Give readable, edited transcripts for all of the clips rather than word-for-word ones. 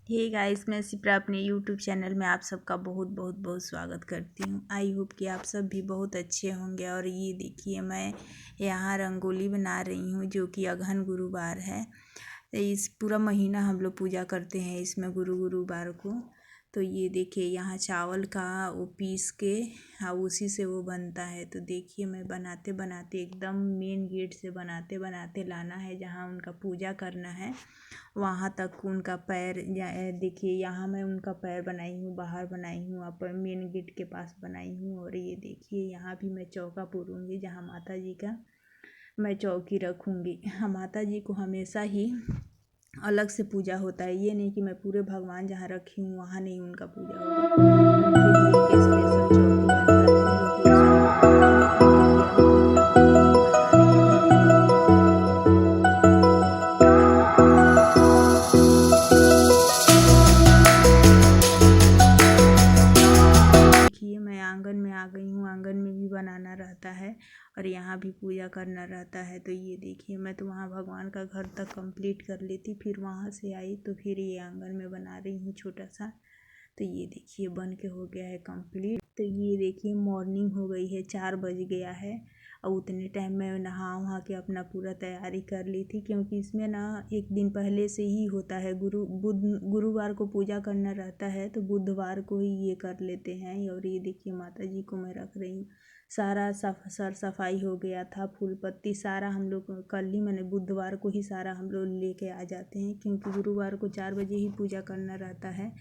Hey guys, मैं सिप्रा अपने YouTube channel में आप सबका बहुत बहुत बहुत स्वागत करती हूँ। आई होप कि आप सब भी बहुत अच्छे होंगे। और ये देखिए, मैं यहाँ रंगोली बना रही हूँ जो कि अगहन गुरुवार है। इस पूरा महीना हम लोग पूजा करते हैं इसमें गुरुवार को। तो ये देखिए, यहाँ चावल का वो पीस के हाँ उसी से वो बनता है। तो देखिए, मैं बनाते बनाते एकदम मेन गेट से बनाते बनाते लाना है जहाँ उनका पूजा करना है वहाँ तक उनका पैर। देखिए, यहाँ मैं उनका पैर बनाई हूँ, बाहर बनाई हूँ, आप मेन गेट के पास बनाई हूँ। और ये देखिए, यहाँ भी मैं चौका पूरूँगी जहाँ माता जी का मैं चौकी रखूँगी। हाँ, माता जी को हमेशा ही अलग से पूजा होता है, ये नहीं कि मैं पूरे भगवान जहाँ रखी हूँ वहाँ नहीं उनका पूजा होगा। उनके लिए एक स्पेशल चौकी बनता है जो कि उसमें बनता है। देखिए, अभी तो मैं रंगोली ही बना रही हूँ। देखिए, मैं आंगन में आ गई हूँ। आंगन में भी बनाना रहता है और यहाँ भी पूजा करना रहता है। तो ये देखिए, मैं तो वहाँ भगवान का घर तक कंप्लीट कर लेती, फिर वहाँ से आई तो फिर ये आंगन में बना रही हूँ छोटा सा। तो ये देखिए, बन के हो गया है कंप्लीट। तो ये देखिए, मॉर्निंग हो गई है, 4 बज गया है। और उतने टाइम में नहा वहा के अपना पूरा तैयारी कर ली थी, क्योंकि इसमें ना एक दिन पहले से ही होता है। गुरुवार को पूजा करना रहता है तो बुधवार को ही ये कर लेते हैं। और ये देखिए, माता जी को मैं रख रही हूँ। सारा सर सफाई हो गया था, फूल पत्ती सारा हम लोग कर ली। मैंने बुधवार को ही सारा हम लोग लेके आ जाते हैं, क्योंकि गुरुवार को 4 बजे ही पूजा करना रहता है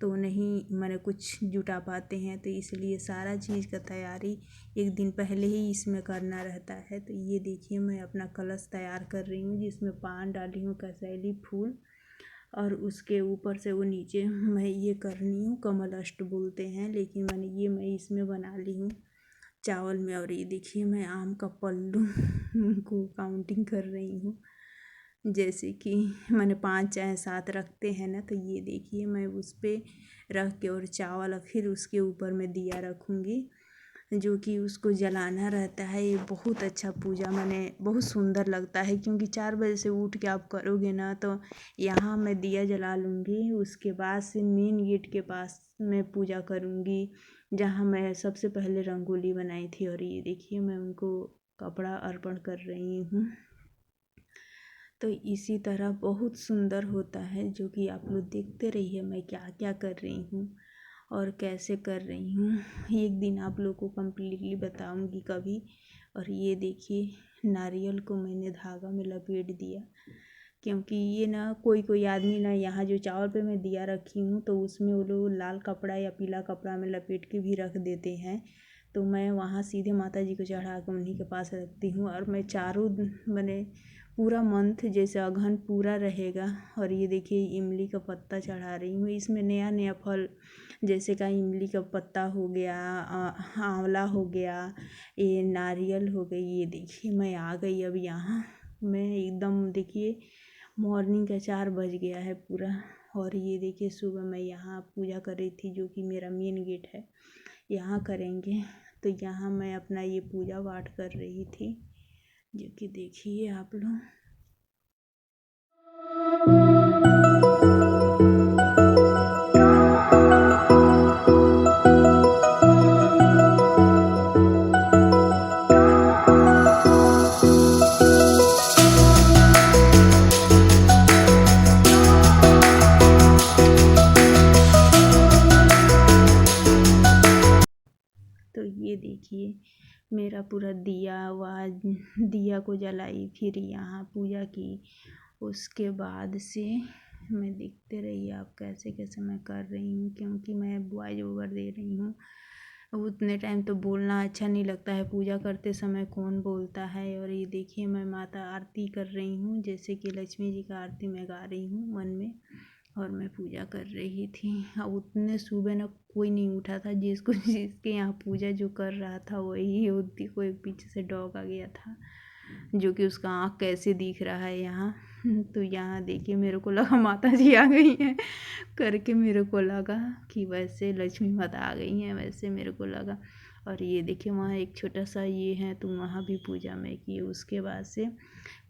तो नहीं मैंने कुछ जुटा पाते हैं। तो इसलिए सारा चीज़ का तैयारी एक दिन पहले ही इसमें करना रहता है। तो ये देखिए, मैं अपना कलश तैयार कर रही हूँ जिसमें पान डाली हूँ, कसैली फूल, और उसके ऊपर से वो नीचे मैं ये कर रही हूँ, कमल अष्ट बोलते हैं, लेकिन मैं इसमें बना ली हूँ चावल में। और ये देखिए, मैं आम का पल्लू को काउंटिंग कर रही हूँ, जैसे कि मैंने 5 चाहे 7 रखते हैं ना। तो ये देखिए, मैं उस पर रख के और चावल फिर उसके ऊपर मैं दिया रखूँगी जो कि उसको जलाना रहता है। ये बहुत अच्छा पूजा मैंने बहुत सुंदर लगता है, क्योंकि 4 बजे से उठ के आप करोगे ना तो यहाँ मैं दिया जला लूँगी। उसके बाद से मेन गेट के पास मैं पूजा करूँगी जहाँ मैं सबसे पहले रंगोली बनाई थी। और ये देखिए, मैं उनको कपड़ा अर्पण कर रही हूँ। तो इसी तरह बहुत सुंदर होता है, जो कि आप लोग देखते रहिए मैं क्या क्या कर रही हूँ और कैसे कर रही हूँ। एक दिन आप लोग को कम्प्लीटली बताऊँगी कभी। और ये देखिए, नारियल को मैंने धागा में लपेट दिया, क्योंकि ये ना कोई कोई आदमी ना यहाँ जो चावल पे मैं दिया रखी हूँ तो उसमें वो लोग लाल कपड़ा या पीला कपड़ा में लपेट के भी रख देते हैं। तो मैं वहाँ सीधे माता जी को चढ़ा कर उन्हीं के पास रखती हूँ। और मैं चारों मैंने पूरा मंथ जैसे अगहन पूरा रहेगा। और ये देखिए, इमली का पत्ता चढ़ा रही हूँ। इसमें नया नया फल जैसे का इमली का पत्ता हो गया, आंवला हो गया, ये नारियल हो गई। ये देखिए, मैं आ गई अब यहाँ। मैं एकदम देखिए, मॉर्निंग का 4 बज गया है पूरा। और ये देखिए, सुबह मैं यहाँ पूजा कर रही थी जो कि मेरा मेन गेट है, यहाँ करेंगे। तो यहाँ मैं अपना ये पूजा पाठ कर रही थी, जो कि देखिए आप लोग। तो ये देखिए, मेरा पूरा दिया को जलाई, फिर यहाँ पूजा की। उसके बाद से मैं देखते रहिए आप कैसे कैसे मैं कर रही हूँ, क्योंकि मैं वॉइस ओवर दे रही हूँ। उतने टाइम तो बोलना अच्छा नहीं लगता है, पूजा करते समय कौन बोलता है। और ये देखिए, मैं माता आरती कर रही हूँ, जैसे कि लक्ष्मी जी का आरती मैं गा रही हूँ मन में। और मैं पूजा कर रही थी। अब उतने सुबह ना कोई नहीं उठा था, जिसके यहाँ पूजा जो कर रहा था वही होती। कोई पीछे से डॉग आ गया था जो कि उसका आँख कैसे दिख रहा है यहाँ। तो यहाँ देखिए, मेरे को लगा माता जी आ गई हैं करके, मेरे को लगा कि वैसे लक्ष्मी माता आ गई हैं, वैसे मेरे को लगा। और ये देखिए वहाँ एक छोटा सा ये है, तो वहाँ भी पूजा मैं की। उसके बाद से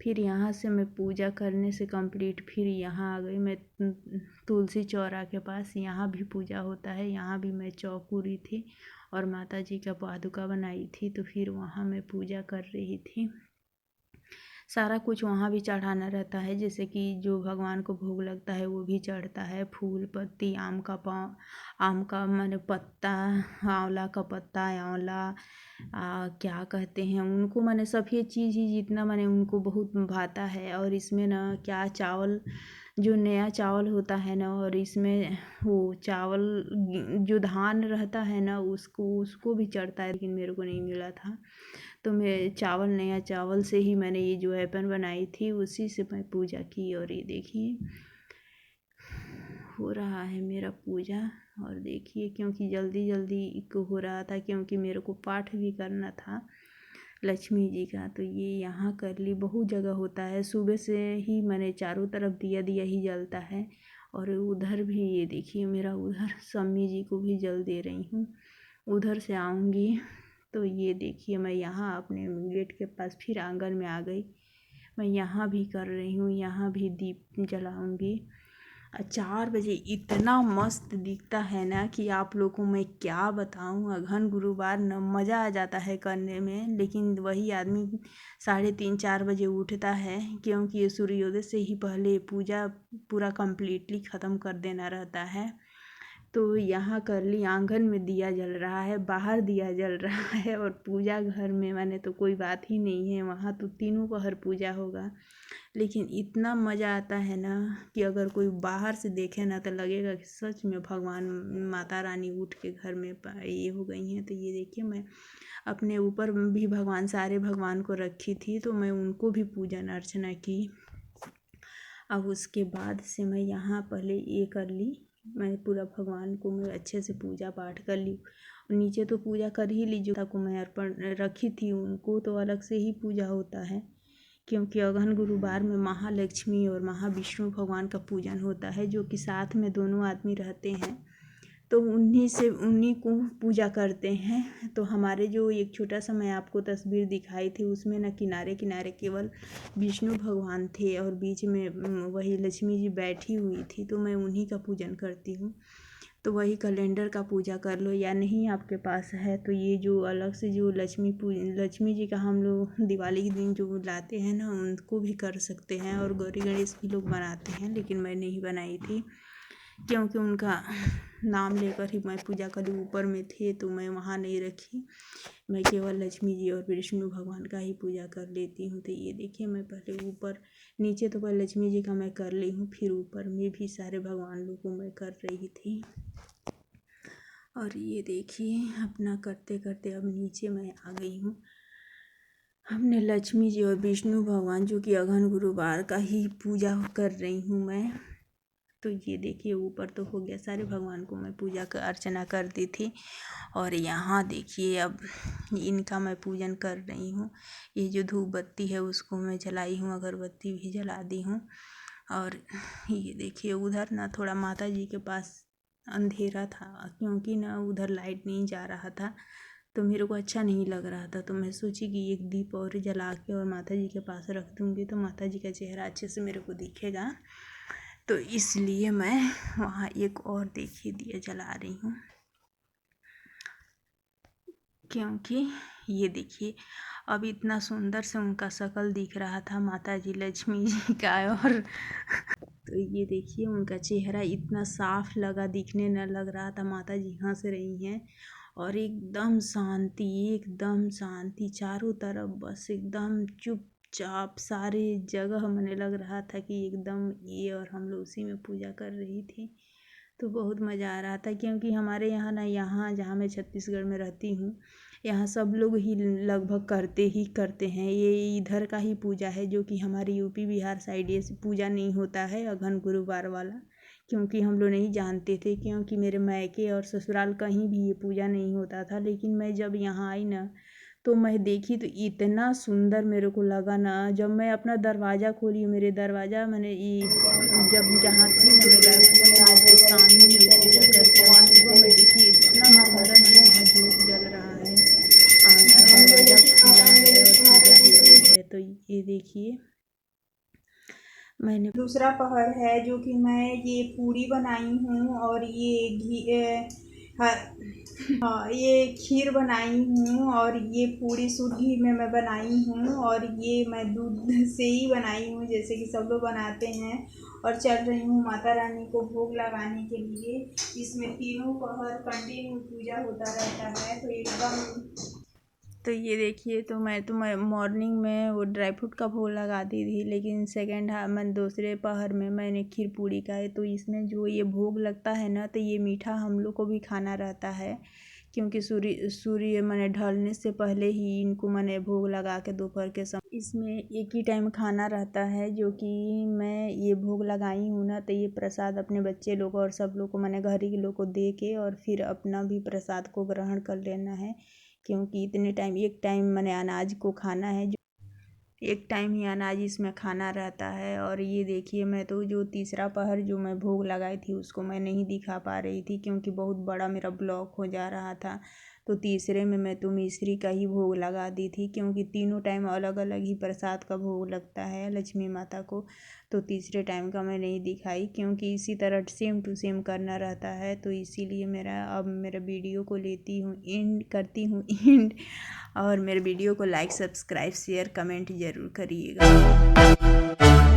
फिर यहाँ से मैं पूजा करने से कंप्लीट फिर यहाँ आ गई मैं तुलसी चौरा के पास। यहाँ भी पूजा होता है, यहाँ भी मैं चौपूरी थी और माता जी का पादुका बनाई थी, तो फिर वहाँ मैं पूजा कर रही थी। सारा कुछ वहाँ भी चढ़ाना रहता है, जैसे कि जो भगवान को भोग लगता है वो भी चढ़ता है। फूल पत्ती, आम का माने पत्ता, आंवला का पत्ता, आंवला क्या कहते हैं उनको, माने सभी चीज़ ही जितना माने उनको बहुत भाता है। और इसमें ना क्या चावल, जो नया चावल होता है ना, और इसमें वो चावल जो धान रहता है ना उसको भी चढ़ता है, लेकिन मेरे को नहीं मिला था। तो मैं नया चावल से ही मैंने ये जो वेपन बनाई थी उसी से मैं पूजा की। और ये देखिए हो रहा है मेरा पूजा। और देखिए क्योंकि जल्दी जल्दी हो रहा था, क्योंकि मेरे को पाठ भी करना था लक्ष्मी जी का, तो ये यहाँ कर ली। बहुत जगह होता है, सुबह से ही मैंने चारों तरफ दिया ही जलता है। और उधर भी ये देखिए मेरा, उधर सम्मी जी को भी जल दे रही हूँ, उधर से आऊँगी। तो ये देखिए मैं यहाँ अपने गेट के पास फिर आंगन में आ गई। मैं यहाँ भी कर रही हूँ, यहाँ भी दीप जलाऊँगी। 4 बजे इतना मस्त दिखता है ना कि आप लोगों को मैं क्या बताऊँ। अघन गुरुवार न मज़ा आ जाता है करने में, लेकिन वही आदमी 3:30-4 बजे उठता है, क्योंकि ये सूर्योदय से ही पहले पूजा पूरा कम्प्लीटली ख़त्म कर देना रहता है। तो यहाँ कर ली, आंगन में दिया जल रहा है, बाहर दिया जल रहा है, और पूजा घर में मैंने तो कोई बात ही नहीं है, वहाँ तो तीनों पहर पूजा होगा। लेकिन इतना मज़ा आता है ना कि अगर कोई बाहर से देखे ना तो लगेगा कि सच में भगवान माता रानी उठ के घर में ये हो गई हैं। तो ये देखिए मैं अपने ऊपर भी भगवान, सारे भगवान को रखी थी, तो मैं उनको भी पूजन अर्चना की। अब उसके बाद से मैं यहाँ पहले ये कर ली, मैं पूरा भगवान को मैं अच्छे से पूजा पाठ कर ली। नीचे तो पूजा कर ही ली, जो को मैं अर्पण रखी थी उनको तो अलग से ही पूजा होता है, क्योंकि अगहन गुरुवार में महालक्ष्मी और महाविष्णु भगवान का पूजन होता है, जो कि साथ में दोनों आदमी रहते हैं, तो उन्हीं को पूजा करते हैं। तो हमारे जो एक छोटा सा मैं आपको तस्वीर दिखाई थी, उसमें ना किनारे किनारे केवल विष्णु भगवान थे और बीच में वही लक्ष्मी जी बैठी हुई थी, तो मैं उन्हीं का पूजन करती हूँ। तो वही कैलेंडर का पूजा कर लो, या नहीं आपके पास है तो ये जो अलग से जो लक्ष्मी जी का हम लोग दिवाली के दिन जो लाते हैं ना, उनको भी कर सकते हैं। और गौरी गणेश भी लोग बनाते हैं, लेकिन मैं नहीं बनाई थी, क्योंकि उनका नाम लेकर ही मैं पूजा करी, ऊपर में थे तो मैं वहाँ नहीं रखी। मैं केवल लक्ष्मी जी और विष्णु भगवान का ही पूजा कर लेती हूँ। तो ये देखिए मैं पहले ऊपर, नीचे तो पहले लक्ष्मी जी का मैं कर ली हूँ, फिर ऊपर में भी सारे भगवान लोग को मैं कर रही थी। और ये देखिए अपना करते करते अब नीचे मैं आ गई हूँ। हमने लक्ष्मी जी और विष्णु भगवान, जो कि अगहन गुरुवार का ही पूजा कर रही हूँ मैं। तो ये देखिए ऊपर तो हो गया, सारे भगवान को मैं पूजा कर अर्चना कर दी थी। और यहाँ देखिए अब इनका मैं पूजन कर रही हूँ। ये जो धूप बत्ती है उसको मैं जलाई हूँ, अगरबत्ती भी जला दी हूँ। और ये देखिए उधर ना थोड़ा माता जी के पास अंधेरा था, क्योंकि ना उधर लाइट नहीं जा रहा था, तो मेरे को अच्छा नहीं लग रहा था। तो मैं सोची कि एक दीप और जला के और माता जी के पास रख दूँगी, तो माता जी का चेहरा अच्छे से मेरे को दिखेगा। तो इसलिए मैं वहाँ एक और देखिए दिया जला रही हूँ, क्योंकि ये देखिए अब इतना सुंदर से उनका शक्ल दिख रहा था माता जी लक्ष्मी जी का। और तो ये देखिए उनका चेहरा इतना साफ लगा, दिखने न लग रहा था माता जी हंस रही हैं। और एकदम शांति चारों तरफ, बस एकदम चुपचाप सारे जगह, मैंने लग रहा था कि एकदम ये, और हम लोग उसी में पूजा कर रही थी। तो बहुत मज़ा आ रहा था, क्योंकि हमारे यहाँ ना, यहाँ जहाँ मैं छत्तीसगढ़ में रहती हूँ, यहाँ सब लोग ही लगभग करते हैं। ये इधर का ही पूजा है, जो कि हमारे यूपी बिहार साइड ये पूजा नहीं होता है अगहन गुरुवार वाला, क्योंकि हम लोग नहीं जानते थे, क्योंकि मेरे मायके और ससुराल कहीं भी ये पूजा नहीं होता था। लेकिन मैं जब यहाँ आई ना, तो मैं देखी तो इतना सुंदर मेरे को लगा ना। जब मैं अपना दरवाज़ा खोली, मेरे दरवाज़ा मैंने ये जब जहाँ थी ना, मैं दरवाज़ा खोली उसके सामने में वो पूजा करके, और सुबह मैं देखी इतना सुंदर मैंने वहाँ ज्योत जल रहा है। ये देखिए मैंने दूसरा पहर है जो कि मैं ये पूरी बनाई हूँ और ये ये खीर बनाई हूँ और ये पूरी शुद्ध घी में मैं बनाई हूँ और ये मैं दूध से ही बनाई हूँ जैसे कि सब लोग बनाते हैं। और चल रही हूँ माता रानी को भोग लगाने के लिए। इसमें तीनों पहर कंटिन्यू पूजा होता रहता है तो एकदम। तो ये देखिए तो मैं मॉर्निंग में वो ड्राई फ्रूट का भोग लगा दी थी, लेकिन सेकेंड मैं दूसरे पहर में मैंने खीर पूड़ी का है। तो इसमें जो ये भोग लगता है ना, तो ये मीठा हम लोग को भी खाना रहता है, क्योंकि सूर्य मैंने ढलने से पहले ही इनको मैंने भोग लगा के दोपहर के समय इसमें एक ही टाइम खाना रहता है। जो कि मैं ये भोग लगाई हूँ ना, तो ये प्रसाद अपने बच्चे लोग और सब लोग को मैंने घर के लोग को दे के और फिर अपना भी प्रसाद को ग्रहण कर लेना है, क्योंकि इतने टाइम एक टाइम मैंने अनाज को खाना है, जो एक टाइम ही अनाज इसमें खाना रहता है। और ये देखिए मैं तो जो तीसरा पहर जो मैं भोग लगाई थी उसको मैं नहीं दिखा पा रही थी, क्योंकि बहुत बड़ा मेरा ब्लॉक हो जा रहा था। तो तीसरे में मैं तो मिश्री का ही भोग लगा दी थी, क्योंकि तीनों टाइम अलग अलग ही प्रसाद का भोग लगता है लक्ष्मी माता को। तो तीसरे टाइम का मैं नहीं दिखाई, क्योंकि इसी तरह सेम टू सेम करना रहता है। तो इसीलिए अब मेरा वीडियो को लेती हूँ एंड करती हूँ एंड। और मेरे वीडियो को लाइक सब्सक्राइब शेयर कमेंट ज़रूर करिएगा।